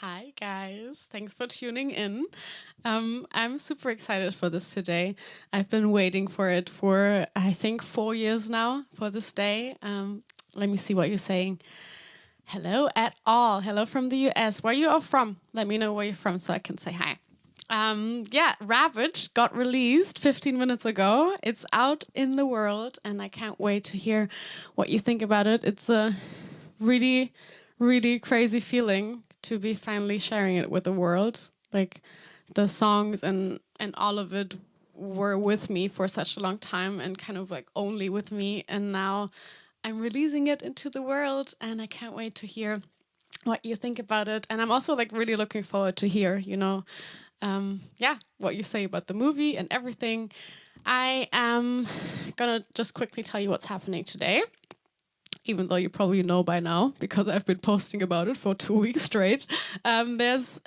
Hi, guys. Thanks for tuning in. I'm super excited for this today. I've been waiting for it for, I think, 4 years now for this day. Let me see what you're saying. Hello at all. Hello from the US. Where are you all from? Let me know where you're from so I can say hi. Ravage got released 15 minutes ago. It's out in the world, and I can't wait to hear what you think about it. It's a really, really crazy feeling to be finally sharing it with the world. Like, the songs and all of it were with me for such a long time and kind of like only with me. And now I'm releasing it into the world, and I can't wait to hear what you think about it. And I'm also like really looking forward to hear, what you say about the movie and everything. I am gonna just quickly tell you what's happening today, even though you probably know by now because I've been posting about it for 2 weeks straight. There's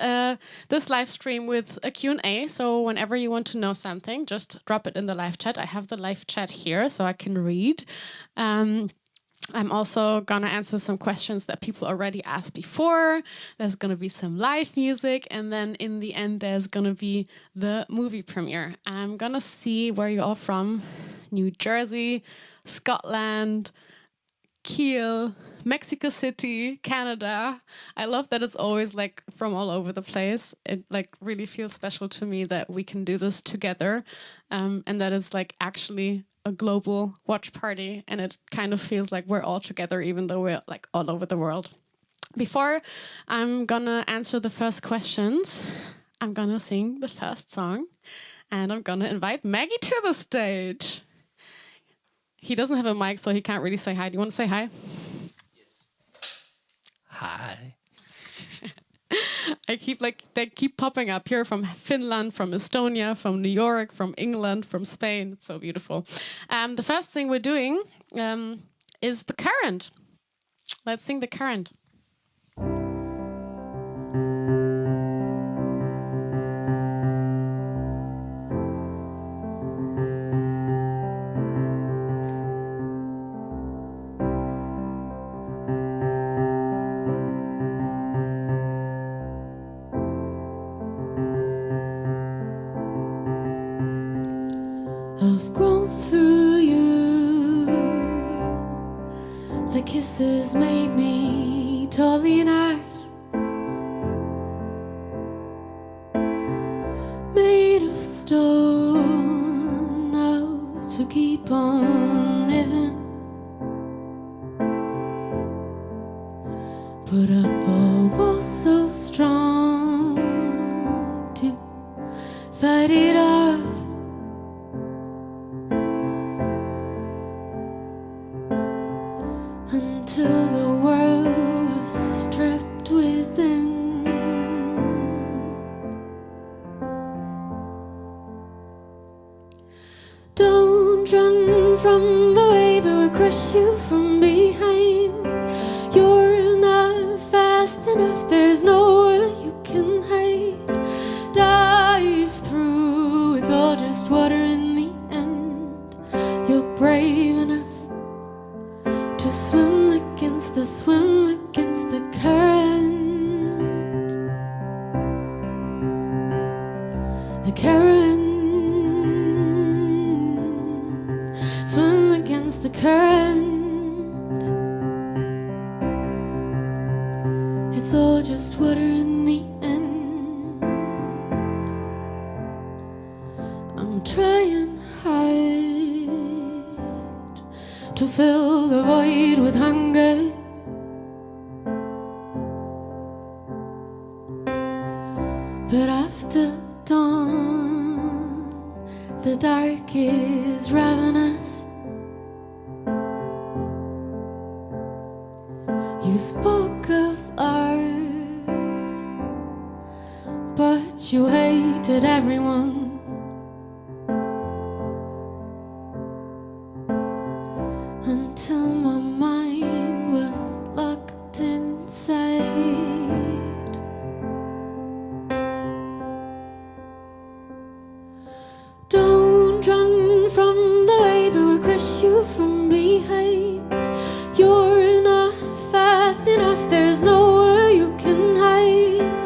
this live stream with a Q&A, so whenever you want to know something, just drop it in the live chat. I have the live chat here so I can read. I'm also gonna answer some questions that people already asked before. There's gonna be some live music, and then in the end there's gonna be the movie premiere. I'm gonna see where you're all from. New Jersey, Scotland, Kiel, Mexico City, Canada. I love that it's always like from all over the place. It like really feels special to me that we can do this together, and that is like actually a global watch party, and it kind of feels like we're all together even though we're like all over the world. Before I'm gonna answer the first questions, I'm gonna sing the first song, and I'm gonna invite Maggie to the stage. He doesn't have a mic, so he can't really say hi. Do you want to say hi? Yes. Hi. They keep popping up here from Finland, from Estonia, from New York, from England, from Spain. It's so beautiful. The first thing we're doing is the current. Let's sing the current. I've grown through you. The kisses made me tall enough, made of stone now to keep on living. Put up a wall so strong to fight it off. Until the world was strapped within. Don't run from the wave, it will crush you from behind. You're not fast enough, there's nowhere you can hide. Dive through, it's all just water in the end. You're brave enough to swim against the current. The current. Swim against the current. It's all just water in the end. I'm trying hard to fill the void with hunger. But after dawn, the dark is ravenous. You spoke of art, but you hated everyone. Until my mind was locked inside. Don't run from the wave, it will crush you from behind. You're not fast enough, there's nowhere you can hide.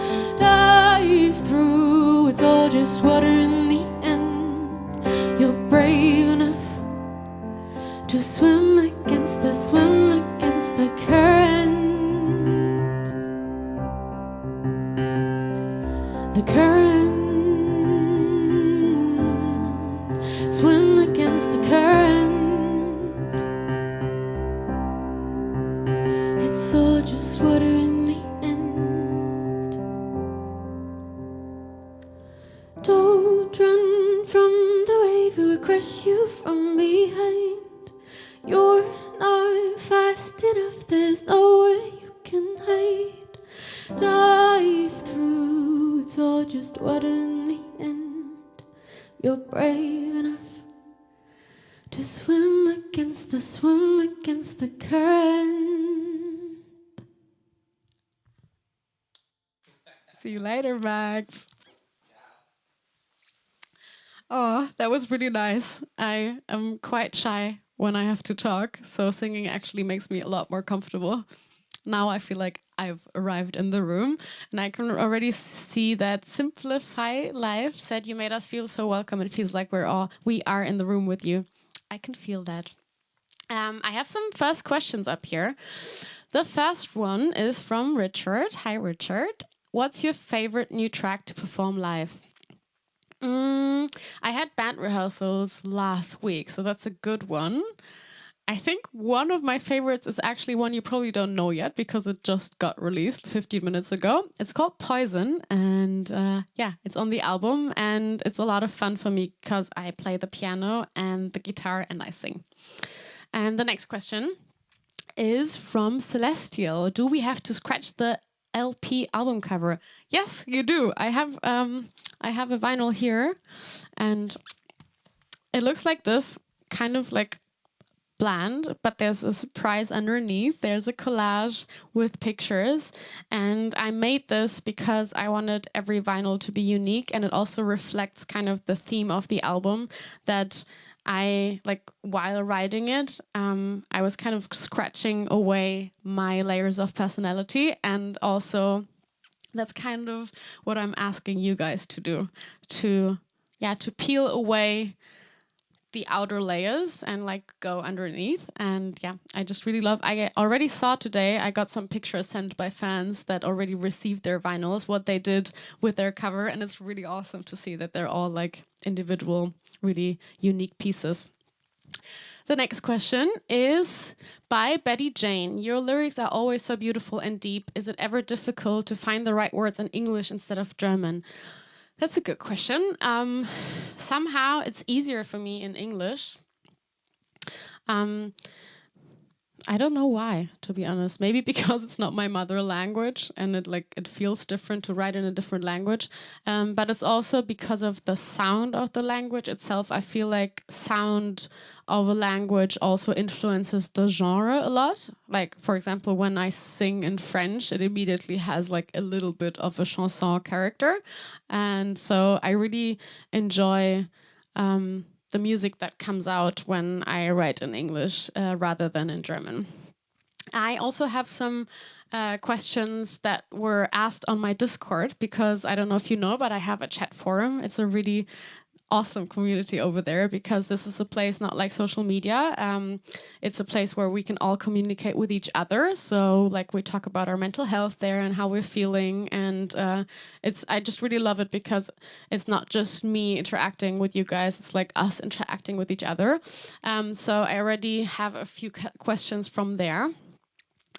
to swim against the current. The current. Swim against the current. It's all just water in the end. Don't run from the wave, it will crush you from behind. You're not fast enough, there's nowhere you can hide. Dive through, it's all just water in the end. You're brave enough to swim against the current. See you later, Max. Oh, that was really nice. I am quite shy when I have to talk, so singing actually makes me a lot more comfortable. Now I feel like I've arrived in the room, and I can already see that Simplify Life said you made us feel so welcome. It feels like we are in the room with you. I can feel that. I have some first questions up here. The first one is from Richard. Hi, Richard. What's your favorite new track to perform live? I had band rehearsals last week, so that's a good one. I think one of my favorites is actually one you probably don't know yet because it just got released 15 minutes ago. It's called Poison, and yeah, it's on the album, and it's a lot of fun for me because I play the piano and the guitar and I sing. And the next question is from Celestial. Do we have to scratch the LP album cover? Yes, you do. I have a vinyl here, and it looks like this, kind of like bland, but there's a surprise underneath. There's a collage with pictures, and I made this because I wanted every vinyl to be unique, and it also reflects kind of the theme of the album that I like while writing it. I was kind of scratching away my layers of personality, and also that's kind of what I'm asking you guys to do, to peel away the outer layers and like go underneath. And yeah, I just really love, I already saw today, I got some pictures sent by fans that already received their vinyls, what they did with their cover, and it's really awesome to see that they're all like individual, really unique pieces. The next question is by Betty Jane. Your lyrics are always so beautiful and deep. Is it ever difficult to find the right words in English instead of German? That's a good question. Somehow it's easier for me in English. I don't know why, to be honest. Maybe because it's not my mother language and it feels different to write in a different language. But it's also because of the sound of the language itself. I feel like sound of a language also influences the genre a lot. Like, for example, when I sing in French, it immediately has like a little bit of a chanson character. And so I really enjoy the music that comes out when I write in English rather than in German. I also have some questions that were asked on my Discord because I don't know if you know, but I have a chat forum. It's a really awesome community over there because this is a place not like social media. It's a place where we can all communicate with each other. So like we talk about our mental health there and how we're feeling. And I just really love it because it's not just me interacting with you guys. It's like us interacting with each other. So I already have a few questions from there.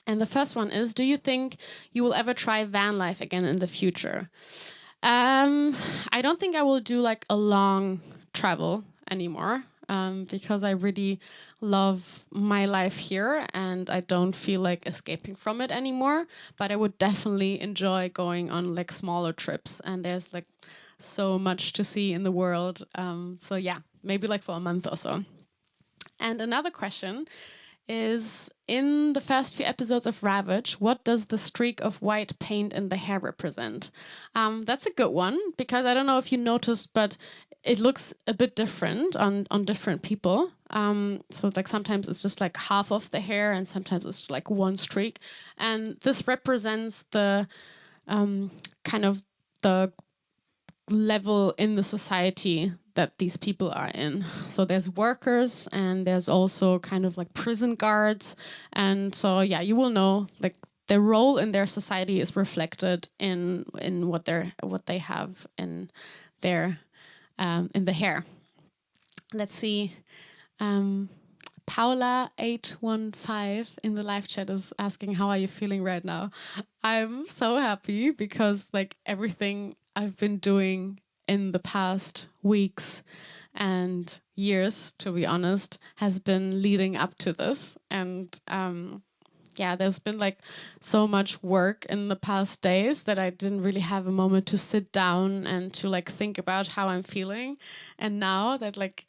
And the first one is, do you think you will ever try van life again in the future? I don't think I will do like a long travel anymore because I really love my life here and I don't feel like escaping from it anymore. But I would definitely enjoy going on like smaller trips, and there's like so much to see in the world. So yeah, maybe like for a month or so. And another question is, in the first few episodes of Ravage, what does the streak of white paint in the hair represent? That's a good one, because I don't know if you noticed, but it looks a bit different on different people. So like sometimes it's just like half of the hair and sometimes it's like one streak. And this represents the kind of the level in the society that these people are in. So there's workers and there's also kind of like prison guards. And so, yeah, you will know like their role in their society is reflected in what they have in their in the hair. Let's see. Paula815 in the live chat is asking, how are you feeling right now? I'm so happy because like everything I've been doing in the past weeks and years, to be honest, has been leading up to this. And yeah, there's been like so much work in the past days that I didn't really have a moment to sit down and to like think about how I'm feeling. And now that like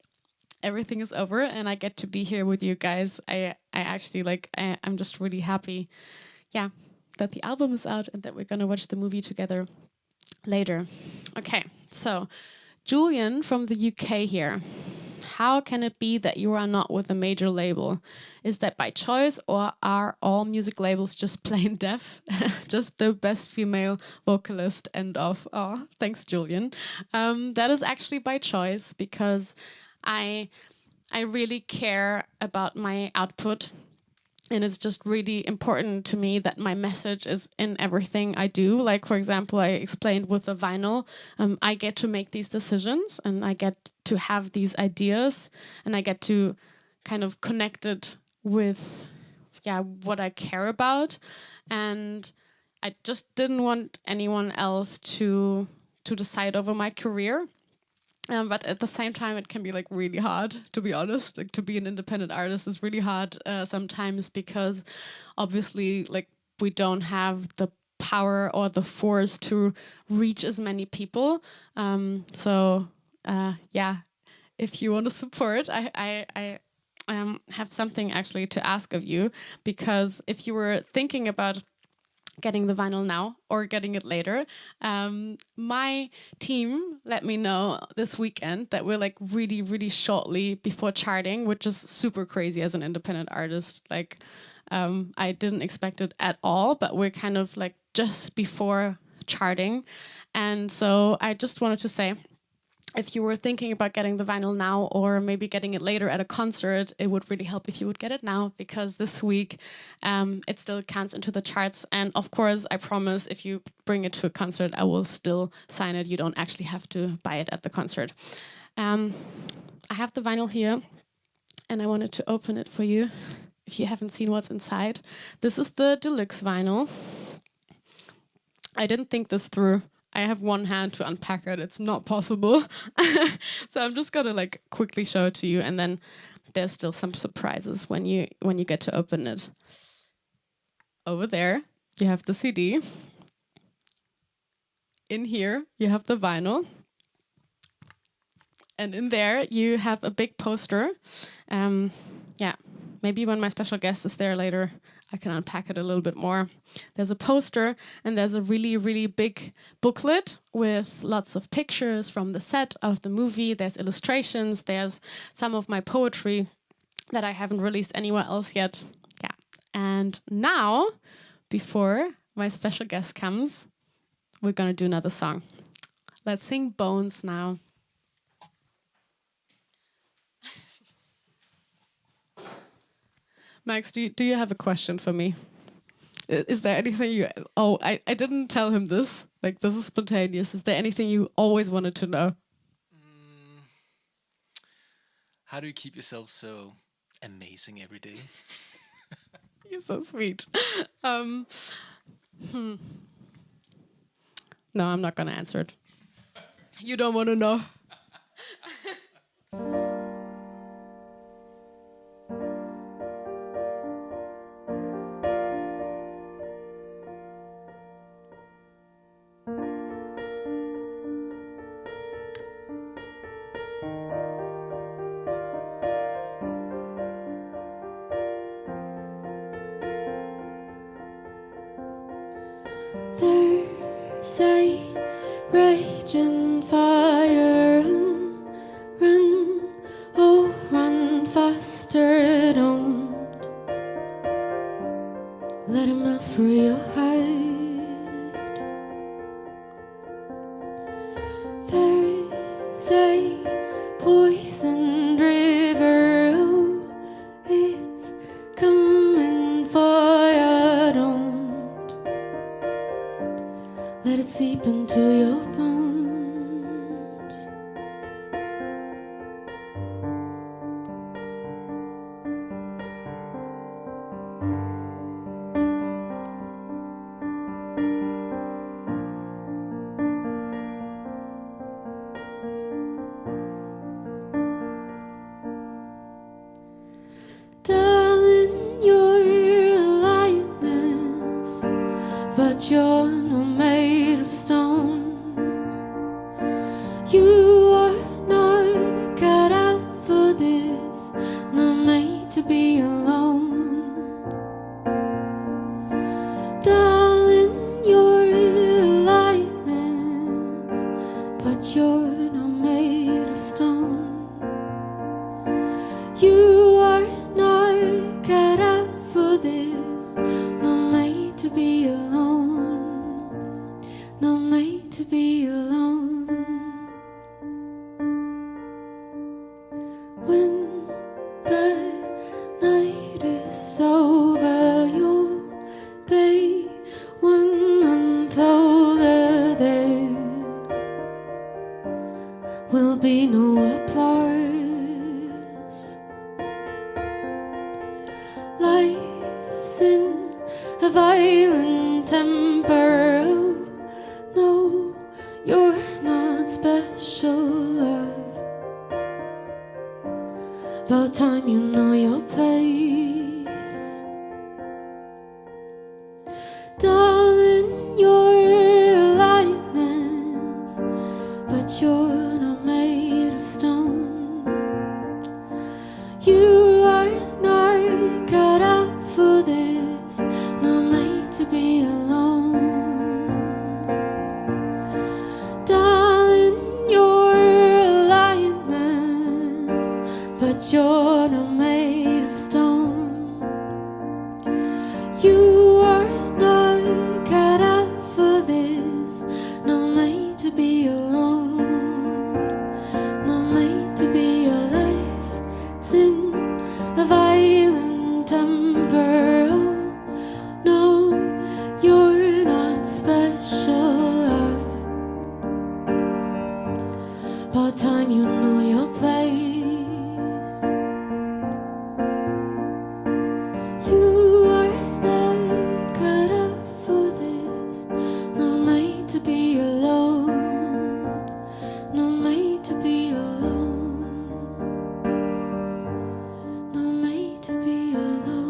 everything is over and I get to be here with you guys, I actually like, I'm just really happy, yeah, that the album is out and that we're gonna watch the movie together later. Okay, so Julian from the UK here. How can it be that you are not with a major label? Is that by choice or are all music labels just plain deaf? Just the best female vocalist, end of. Oh, thanks, Julian. That is actually by choice because I really care about my output. And it's just really important to me that my message is in everything I do. Like, for example, I explained with the vinyl, I get to make these decisions and I get to have these ideas and I get to kind of connect it with, yeah, what I care about. And I just didn't want anyone else to decide over my career. But at the same time, it can be like really hard, to be honest. Like to be an independent artist is really hard sometimes because obviously like we don't have the power or the force to reach as many people. So yeah, if you want to support, I have something actually to ask of you, because if you were thinking about getting the vinyl now or getting it later, my team let me know this weekend that we're like really shortly before charting, which is super crazy as an independent artist. Like I didn't expect it at all, but we're kind of like just before charting. And so I just wanted to say, if you were thinking about getting the vinyl now or maybe getting it later at a concert, it would really help if you would get it now, because this week it still counts into the charts. And of course, I promise if you bring it to a concert, I will still sign it. You don't actually have to buy it at the concert. I have the vinyl here and I wanted to open it for you if you haven't seen what's inside. This is the deluxe vinyl. I didn't think this through. I have one hand to unpack it. It's not possible. So I'm just gonna like quickly show it to you, and then there's still some surprises when you get to open it. Over there, you have the CD. In here, you have the vinyl. And in there, you have a big poster. Yeah, maybe when my special guest is there later, I can unpack it a little bit more. There's a poster and there's a really big booklet with lots of pictures from the set of the movie. There's illustrations. There's some of my poetry that I haven't released anywhere else yet. Yeah. And now, before my special guest comes, we're going to do another song. Let's sing Bones now. Max, do you have a question for me? Is there anything you... Oh, I didn't tell him this. Like, this is spontaneous. Is there anything you always wanted to know? How do you keep yourself so amazing every day? You're so sweet. No, I'm not going to answer it. You don't want to know. There's a raging fire and run, oh run faster, don't let him melt through your hide. poisoned river. Oh, it's coming for you. Don't let it seep into your bones. Darling, you're a lioness, but you're not made of stone. You are not cut out for this, not made to be alone. Darling, you're a lioness, but you're not made of stone. You are not cut out for this, not made to be alone, not made to be alone. When the night is over, you'll be 1 month older. There will be no applause. Life's in a violent temper. Oh, no, you're not special, love. About time you know your place. Darling, you're a lioness, but you're not made of stone. You are not cut out for this, not made to be alone. Darling, you're a lioness, but you're not made of stone. You are not cut out for this, not made to be alone, not made to be your life. Sin a violent temper. Oh, no, you're not special, love. About time you know your place. You are not cut out for this, not made to be alone, not made to be alone, not made to be alone.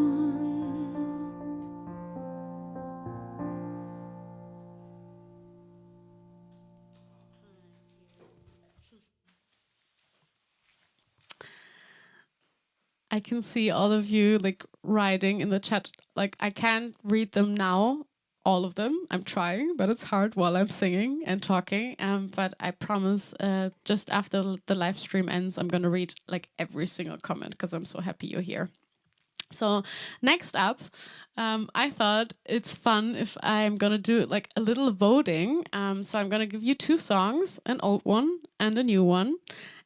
I can see all of you like writing in the chat. Like I can't read them now, all of them. I'm trying, but it's hard while I'm singing and talking. But I promise, just after the live stream ends, I'm gonna read like every single comment because I'm so happy you're here. So next up, I thought it's fun if I'm gonna do like a little voting. So I'm gonna give you 2 songs, an old one and a new one,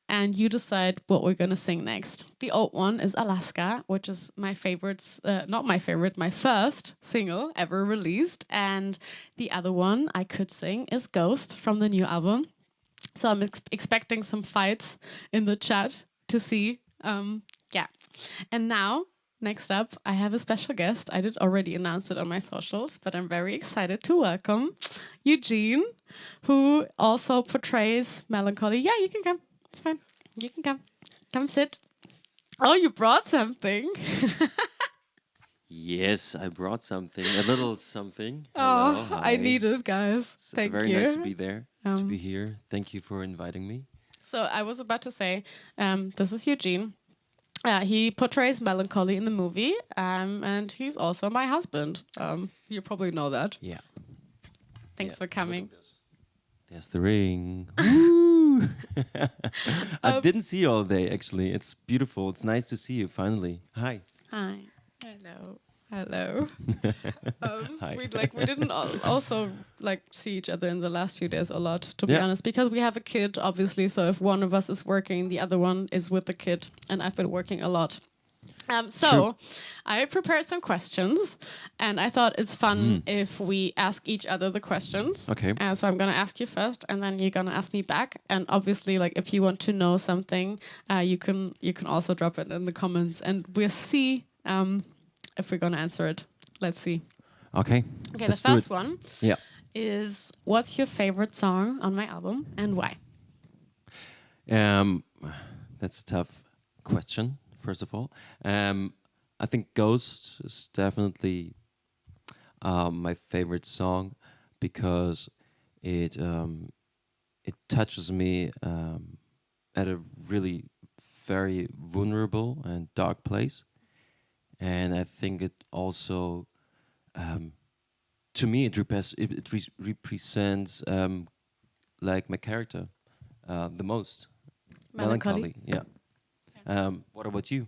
and you decide what we're gonna sing next. The old one is Alaska, which is my favorite, not my favorite, my first single ever released. And the other one I could sing is Ghost from the new album. So I'm expecting some fights in the chat to see. Yeah. And now, next up, I have a special guest. I did already announce it on my socials, but I'm very excited to welcome Eugene, who also portrays melancholy. Yeah, you can come. It's fine. You can come. Come sit. Oh, you brought something. Yes, I brought something, a little something. Oh, Hello, I hi. need it, guys. It's Thank very you. nice to be there, to be here. Thank you for inviting me. So I was about to say, this is Eugene. He portrays melancholy in the movie, and he's also my husband. You probably know that. Yeah. Thanks for coming. There's the ring. Woo! I didn't see you all day, actually. It's beautiful. It's nice to see you, finally. Hi. Hi. Hello. Hello. Hi. We didn't also like see each other in the last few days a lot, to be Yeah. honest, because we have a kid, obviously. So if one of us is working, the other one is with the kid, and I've been working a lot. So I prepared some questions, and I thought it's fun if we ask each other the questions. Okay. So I'm gonna ask you first, and then you're gonna ask me back. And obviously, like if you want to know something, you can also drop it in the comments, and we'll see if we're gonna answer it. Let's see. Okay. Okay, Let's the do first it. one Yeah. is, what's your favorite song on my album and why? That's a tough question. First of all, I think "Ghost" is definitely my favorite song because it touches me at a really very vulnerable and dark place, and I think it also, to me, it represents like my character the most. Melancholy. Yeah. What about you?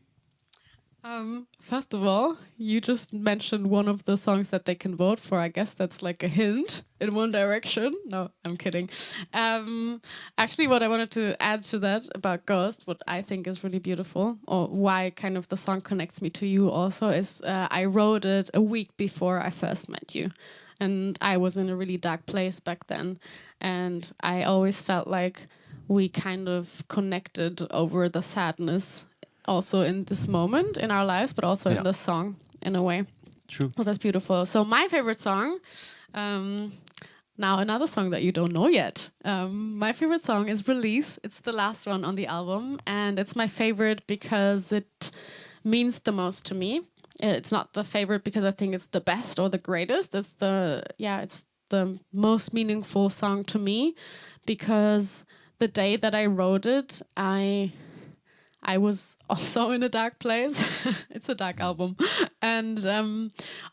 First of all, you just mentioned one of the songs that they can vote for. I guess that's like a hint in one direction. No, I'm kidding. Actually, what I wanted to add to that about Ghost, what I think is really beautiful, or why kind of the song connects me to you also, is I wrote it a week before I first met you. And I was in a really dark place back then. And I always felt like we kind of connected over the sadness also in this moment in our lives, but also in the song in a way. True. Well, that's beautiful. So my favorite song, now another song that you don't know yet. My favorite song is Release. It's the last one on the album, and it's my favorite because it means the most to me. It's not the favorite because I think it's the best or the greatest. It's the most meaningful song to me because the day that I wrote it, I was also in a dark place. It's a dark album. And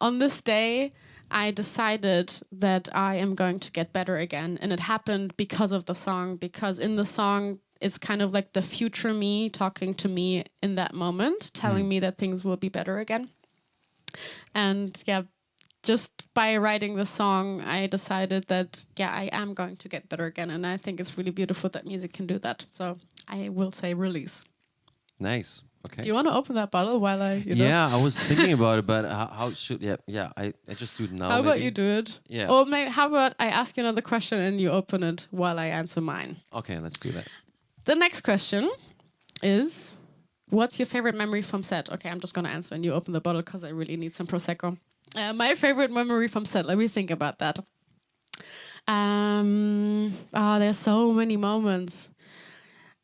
on this day, I decided that I am going to get better again. And it happened because of the song, because in the song, it's kind of like the future me talking to me in that moment, telling me that things will be better again. And yeah, just by writing the song, I decided that, I am going to get better again. And I think it's really beautiful that music can do that. So I will say Release. Nice. Okay. Do you want to open that bottle while I, Yeah, I was thinking about it, but how should... I just do it now. How about maybe? you do it? Yeah. Or how about I ask you another question and you open it while I answer mine? Okay, let's do that. The next question is, what's your favorite memory from set? Okay, I'm just going to answer and you open the bottle because I really need some Prosecco. My favorite memory from set, let me think about that. There's so many moments.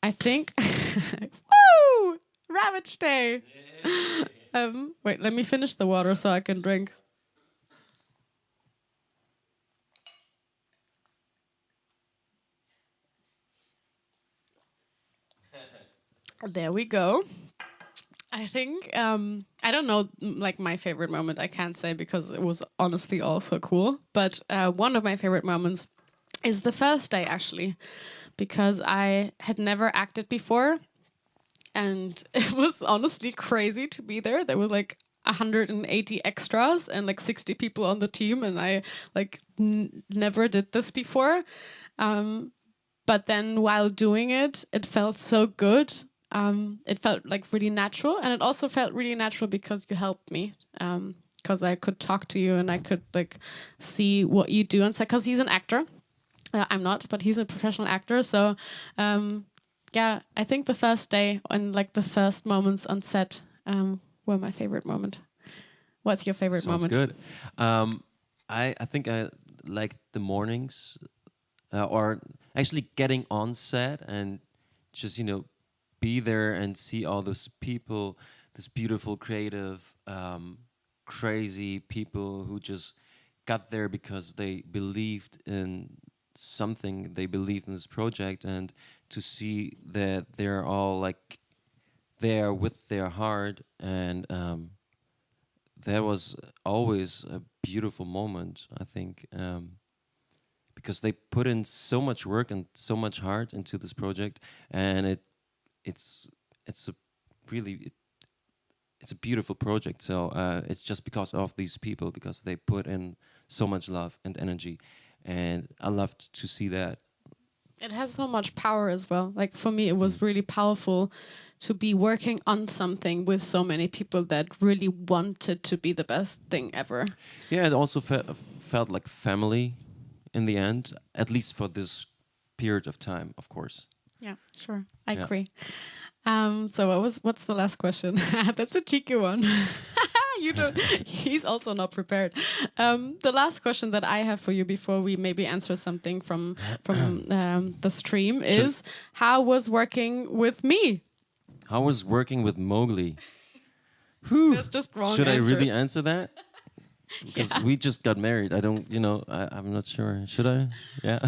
I think... Woo! Ravage Day! Wait, let me finish the water so I can drink. There we go. I think, I don't know, like my favorite moment, I can't say because it was honestly also cool. But one of my favorite moments is the first day, actually, because I had never acted before. And it was honestly crazy to be there. There were like 180 extras and like 60 people on the team. And I like never did this before. But then while doing it, it felt so good. It felt like really natural. And it also felt really natural because you helped me. Because I could talk to you and I could like see what you do on set. Because he's an actor. I'm not, but he's a professional actor. So I think the first day and like the first moments on set were my favorite moment. What's your favorite moment? Sounds good. I think I like the mornings, or actually getting on set and just be there and see all those people, this beautiful, creative, crazy people who just got there because they believed in something, they believed in this project, and to see that they're all like there with their heart, and that was always a beautiful moment, I think, because they put in so much work and so much heart into this project, and it's a really it's a beautiful project. So it's just because of these people, because they put in so much love and energy, and I loved to see that. It has so much power as well. Like for me, it was really powerful to be working on something with so many people that really wanted to be the best thing ever. Yeah, it also felt like family in the end, at least for this period of time, of course. Yeah, sure. I Yeah. agree. So what's the last question? That's a cheeky one. You don't. He's also not prepared. The last question that I have for you before we maybe answer something from the stream is, how was working with me? How was working with Mogli? Whew. That's just wrong. Should I really answers. answer that? Because Yeah. we just got married. I don't, I'm not sure. Should I? Yeah.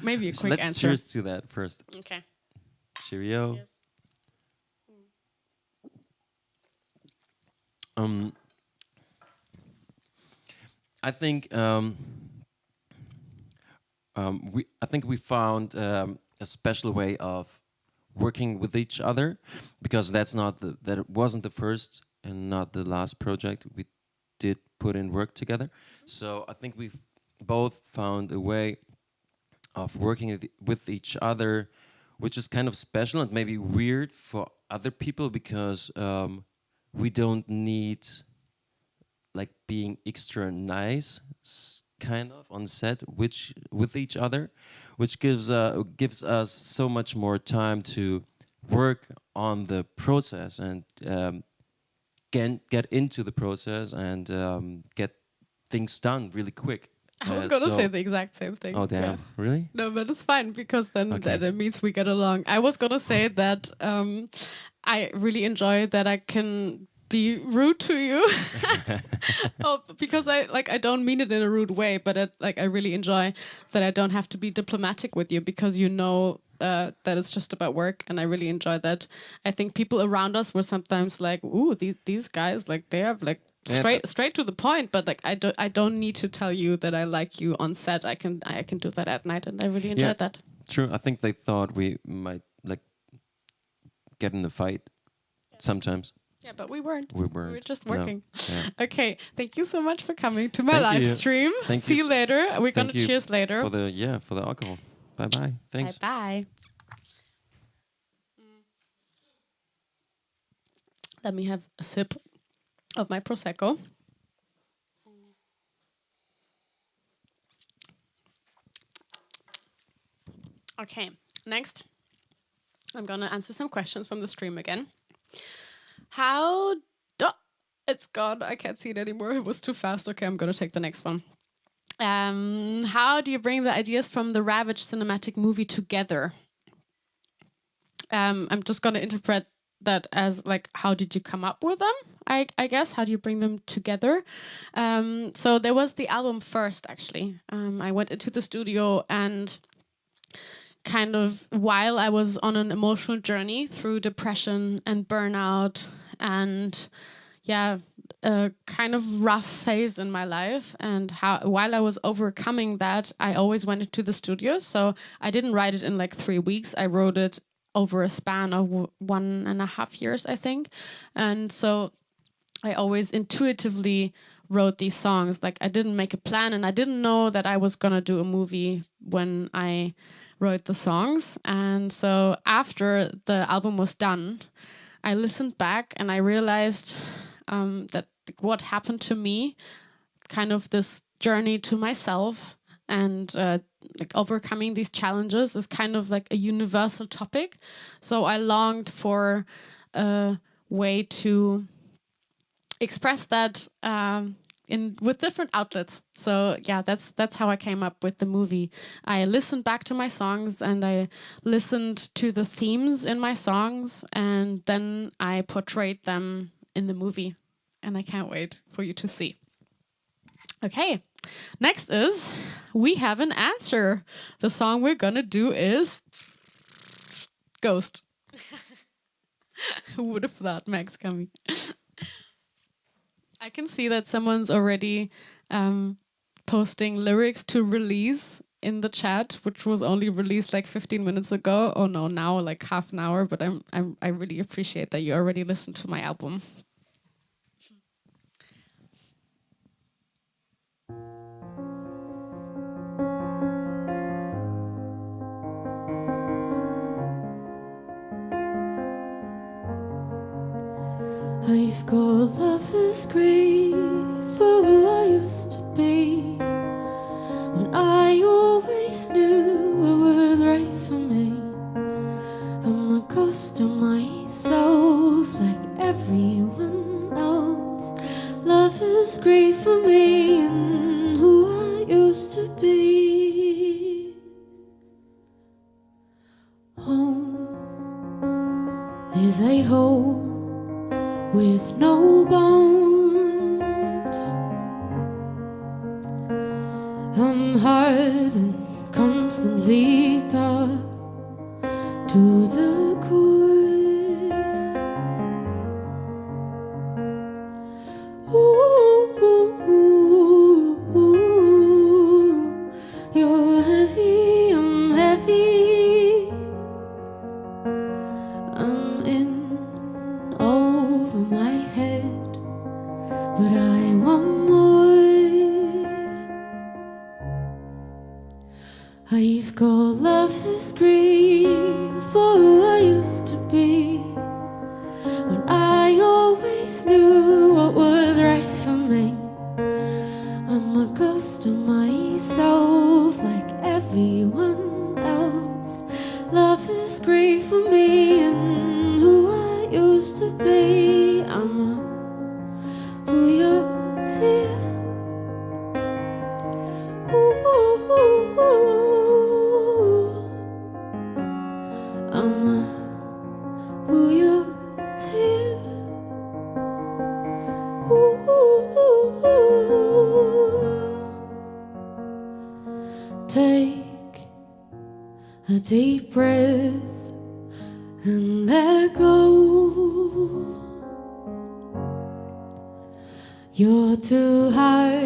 Maybe a So quick let's answer. cheers to that first. Okay. Cheerio. Yes. I think we found a special way of working with each other, because that it wasn't the first and not the last project we did put in work together. So I think we've both found a way of working with each other, which is kind of special and maybe weird for other people, because we don't need like being extra nice kind of on set with each other, which gives us so much more time to work on the process and get into the process and get things done really quick. I was gonna so- say the exact same thing. Oh damn! Yeah. Really? No, but it's fine because then Okay. that means we get along. I was gonna say that I really enjoy that I can be rude to you. Oh, because I don't mean it in a rude way, but I really enjoy that I don't have to be diplomatic with you, because you know that it's just about work, and I really enjoy that. I think people around us were sometimes like, "Ooh, these guys, like they have like." Yeah, Straight to the point, but like I don't need to tell you that I like you on set. I can do that at night, and I really enjoyed that. True. I think they thought we might like get in a fight sometimes. Yeah, but we weren't. We We weren't. were just No. working. Yeah. Okay, thank you so much for coming to my Thank live you. stream. Thank See you. you later. We're Thank gonna you cheers later. For the alcohol. Bye bye. Thanks. Bye. Let me have a sip of my prosecco. Okay, next, I'm gonna answer some questions from the stream again. It's gone. I can't see it anymore. It was too fast. Okay, I'm gonna take the next one. How do you bring the ideas from the Ravaged cinematic movie together? I'm just gonna interpret that as like, how did you come up with them? I guess, how do you bring them together? So there was the album first, actually. I went into the studio, and kind of while I was on an emotional journey through depression and burnout and a kind of rough phase in my life, and while I was overcoming that, I always went into the studio. So I didn't write it in like 3 weeks. I wrote it over a span of 1.5 years, I think. And so I always intuitively wrote these songs. Like, I didn't make a plan, and I didn't know that I was gonna do a movie when I wrote the songs. And so after the album was done, I listened back and I realized that what happened to me, kind of this journey to myself and like overcoming these challenges, is kind of like a universal topic. So I longed for a way to express that with different outlets. So yeah, that's how I came up with the movie. I listened back to my songs, and I listened to the themes in my songs, and then I portrayed them in the movie. And I can't wait for you to see. Okay, next is We Have an Answer. The song we're gonna do is Ghost. Who would have thought, Max coming? I can see that someone's already posting lyrics to release in the chat, which was only released like 15 minutes ago. Oh no, now like half an hour. But I really appreciate that you already listened to my album. I've got lover's grief for who I used to be, when I always knew what was right for me. I'm a ghost of myself like everyone else. Lover's grief for me and who I used to be. Home is a hole with no bones. I'm hard and constantly thought to the core. Ooh, you're heavy, I'm heavy. I'm in over my head, but I want more. I've got lover's grief for who I used to be, when I always knew what was right for me. I'm a ghost of myself like everyone else. Lover's grief for me and who I used to be. I'm a who you're here. I'm a who you're here. Take a deep breath and let go. You're too hard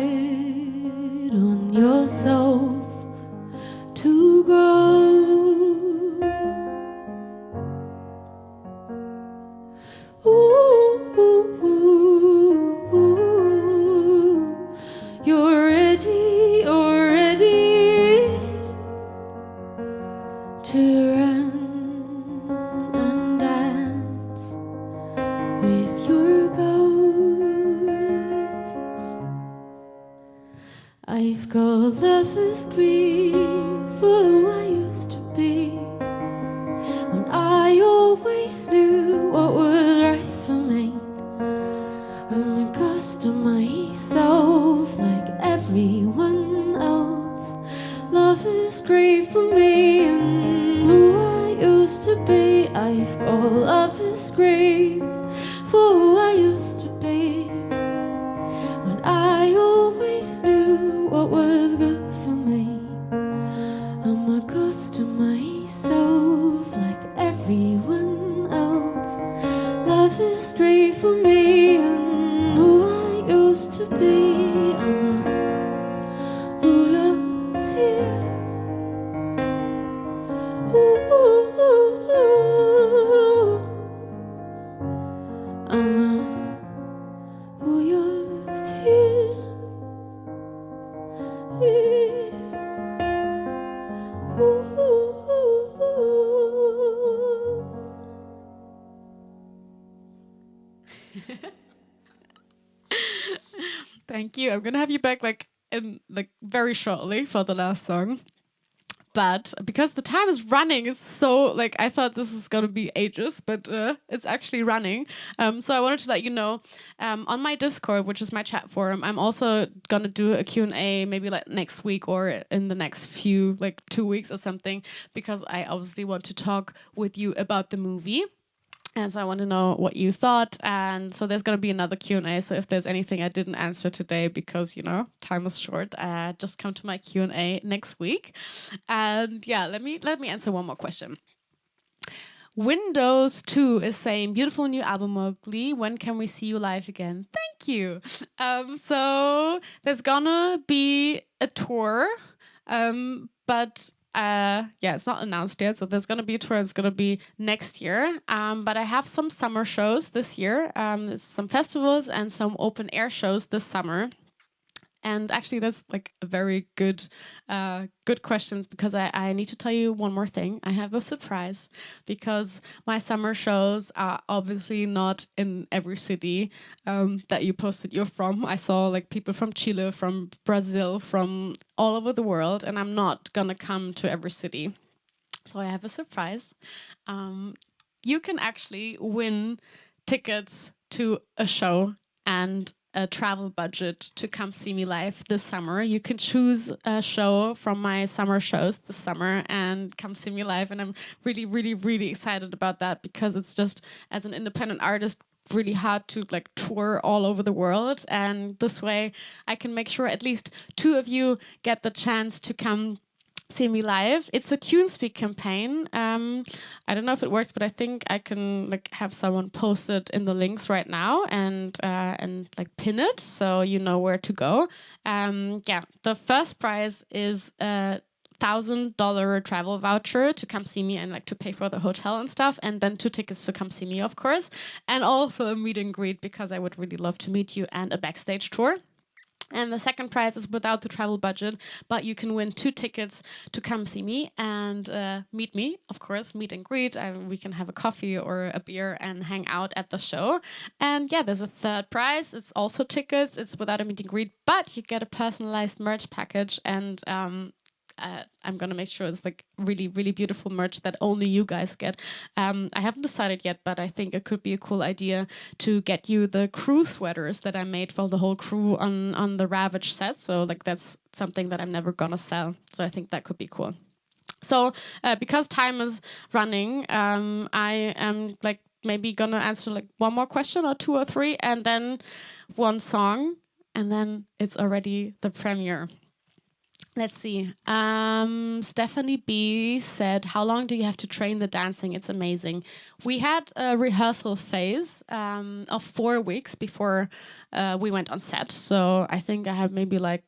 on yourself to grow. You're ready already to run and dance with your ghosts. I've got lover's grief for who I used to be, when I always knew what was right for me. I'm a ghost of myself like everyone else. Lover's grief for me and who I used to be. I've got lover's grief for who I used to be, when I always knew what was good for me. I'm a ghost of myself like everyone else. Lover's grief for me and who I used to be. I'm a who you're here. I'm a who you're here. Thank you. I'm gonna have you back like in like very shortly for the last song. But because the time is running, it's so like I thought this was gonna be ages, but it's actually running. So I wanted to let you know on my Discord, which is my chat forum, I'm also gonna do a Q&A maybe like next week or in the next few like 2 weeks or something, because I obviously want to talk with you about the movie. And so I want to know what you thought. And so there's going to be another Q&A. So if there's anything I didn't answer today because, you know, time is short, just come to my Q&A next week. And yeah, let me answer one more question. Windows 2 is saying, beautiful new album, Mogli. When can we see you live again? Thank you. So there's gonna be a tour. but yeah, it's not announced yet. So there's going to be a tour. It's going to be next year. But I have some summer shows this year. Some festivals and some open air shows this summer. And actually, that's like a very good question, because I need to tell you one more thing. I have a surprise, because my summer shows are obviously not in every city that you posted you're from. I saw like people from Chile, from Brazil, from all over the world, and I'm not gonna come to every city. So I have a surprise. You can actually win tickets to a show and a travel budget to come see me live this summer. You can choose a show from my summer shows this summer and come see me live. And I'm really, really, really excited about that, because it's just, as an independent artist, really hard to like tour all over the world. And this way I can make sure at least 2 of you get the chance to come see me live. It's a TuneSpeak campaign. I don't know if it works, but I think I can like have someone post it in the links right now and like pin it, so you know where to go. Yeah, the first prize is a $1,000 travel voucher to come see me and like to pay for the hotel and stuff, and then 2 tickets to come see me, of course, and also a meet and greet, because I would really love to meet you, and a backstage tour. And the second prize is without the travel budget, but you can win 2 tickets to come see me and meet me, of course, meet and greet. We can have a coffee or a beer and hang out at the show. And yeah, there's a third prize. It's also tickets. It's without a meet and greet, but you get a personalized merch package, and I'm going to make sure it's like really, really beautiful merch that only you guys get. I haven't decided yet, but I think it could be a cool idea to get you the crew sweaters that I made for the whole crew on the Ravage set. So like that's something that I'm never going to sell. So I think that could be cool. So because time is running, I am like maybe going to answer like one more question or 2 or 3, and then one song, and then it's already the premiere. Let's see. Stephanie B said, how long do you have to train the dancing? It's amazing. We had a rehearsal phase of 4 weeks before we went on set. So I think I have maybe like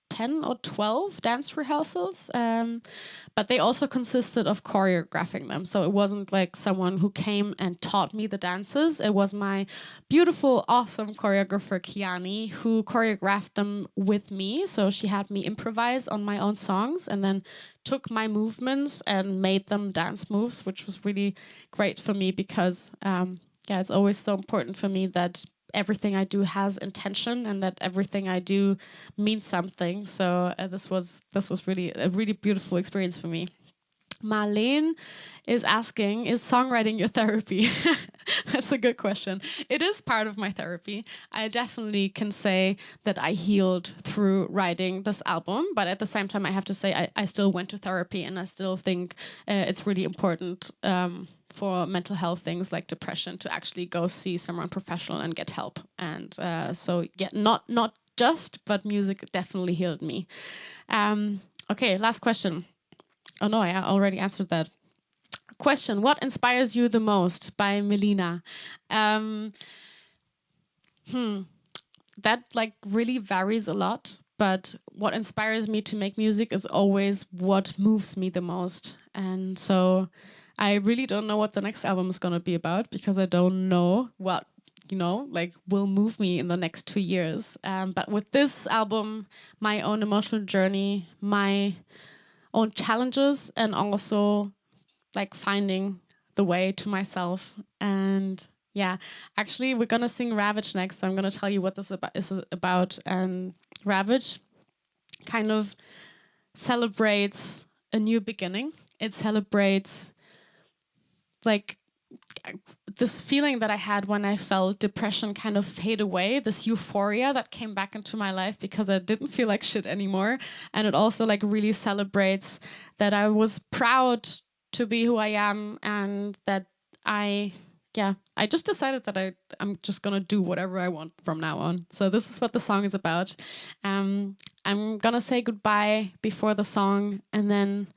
10 or 12 dance rehearsals. But they also consisted of choreographing them. So it wasn't like someone who came and taught me the dances. It was my beautiful, awesome choreographer, Kiani, who choreographed them with me. So she had me improvise on my own songs and then took my movements and made them dance moves, which was really great for me, because yeah, it's always so important for me that everything I do has intention and that everything I do means something. So this was really a really beautiful experience for me. Marlene is asking, is songwriting your therapy? That's a good question. It is part of my therapy. I definitely can say that I healed through writing this album, but at the same time, I have to say I still went to therapy, and I still think it's really important for mental health things like depression to actually go see someone professional and get help. And so yeah, not just, but music definitely healed me. Okay, last question. Oh no, I already answered that. Question, what inspires you the most, by Melina. That like really varies a lot, but what inspires me to make music is always what moves me the most. And so I really don't know what the next album is going to be about, because I don't know what, you know, like will move me in the next 2 years. But with this album, my own emotional journey, my own challenges, and also like finding the way to myself. And yeah, actually we're gonna sing Ravage next, so I'm gonna tell you what this is about. And Ravage kind of celebrates a new beginning. It celebrates like this feeling that I had when I felt depression kind of fade away, this euphoria that came back into my life because I didn't feel like shit anymore. And it also like really celebrates that I was proud to be who I am, and that I just decided that I'm just gonna do whatever I want from now on. So this is what the song is about. I'm gonna say goodbye before the song, and then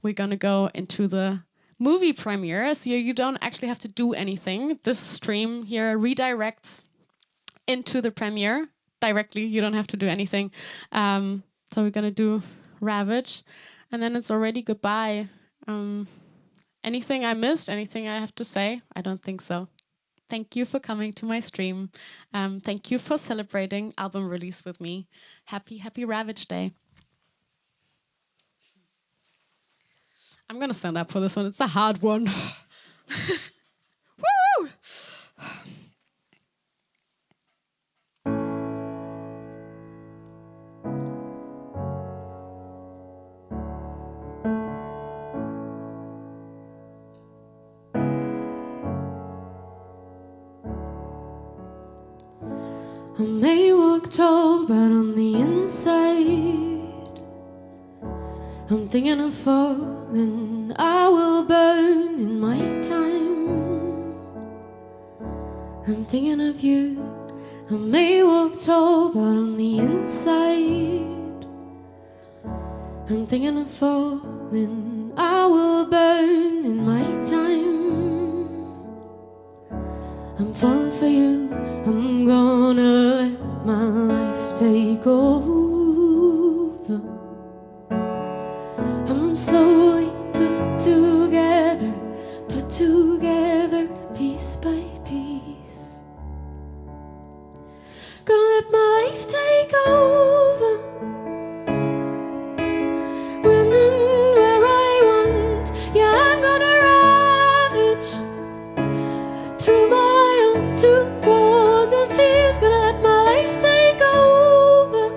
we're gonna go into the movie premiere. So you don't actually have to do anything. This stream here redirects into the premiere directly. You don't have to do anything. So we're gonna do Ravage, and then it's already goodbye. Anything I missed? Anything I have to say? I don't think so. Thank you for coming to my stream. Thank you for celebrating album release with me. Happy Ravage Day. I'm gonna stand up for this one. It's a hard one. Woo! I may walk tall, but on the inside I'm thinking of falling. I will burn in my time. I'm thinking of you. I may walk tall, but on the inside I'm thinking of falling. I will burn in my time. I'm falling for you. I'm gonna let my life take over. I'm slowly put together piece by piece. Gonna let my life take over. Running where I want. Yeah, I'm gonna ravage through my own two walls and fears. Gonna let my life take over.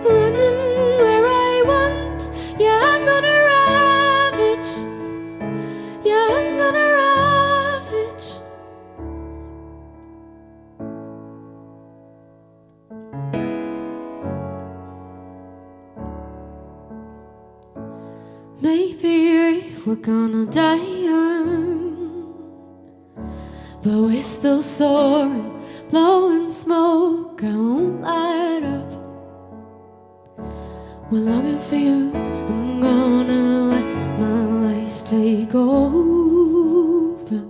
Running where I want. Yeah, I'm gonna ravage. Yeah, I'm gonna ravage. Maybe we're gonna die young, but we're still soaring, blowing smoke. I won't light up. We're longing for you. I'm gonna let my life take over.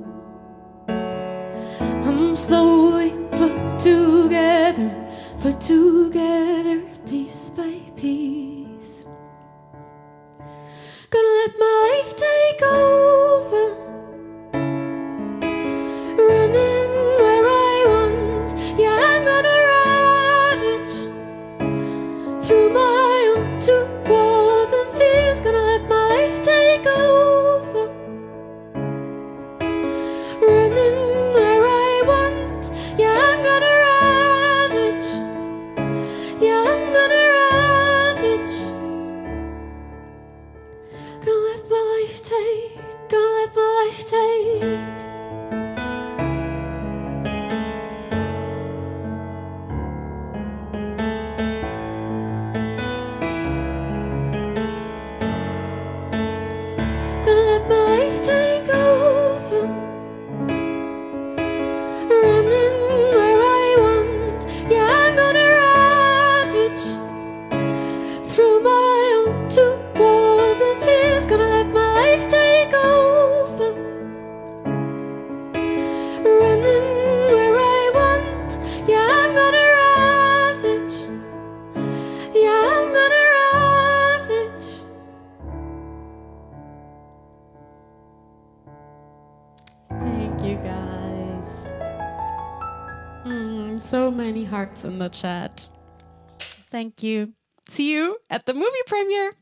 I'm slowly put together piece by piece. Gonna let my life take over. Running where I want. Yeah, I'm gonna ravage through my own two walls and fears. Gonna let my life take over. Running where I want. Yeah, I'm gonna ravage. Yeah, I'm gonna ravage. Gonna let my life take. Gonna let my life take. Gonna let my life take over. Running where I want. Yeah, I'm gonna ravage through my own two walls and fears. Gonna let my life take over. Running where I want. Yeah, I'm gonna ravage. Yeah, I'm gonna ravage. Thank you guys. So many hearts in the chat. Thank you. See you at the movie premiere.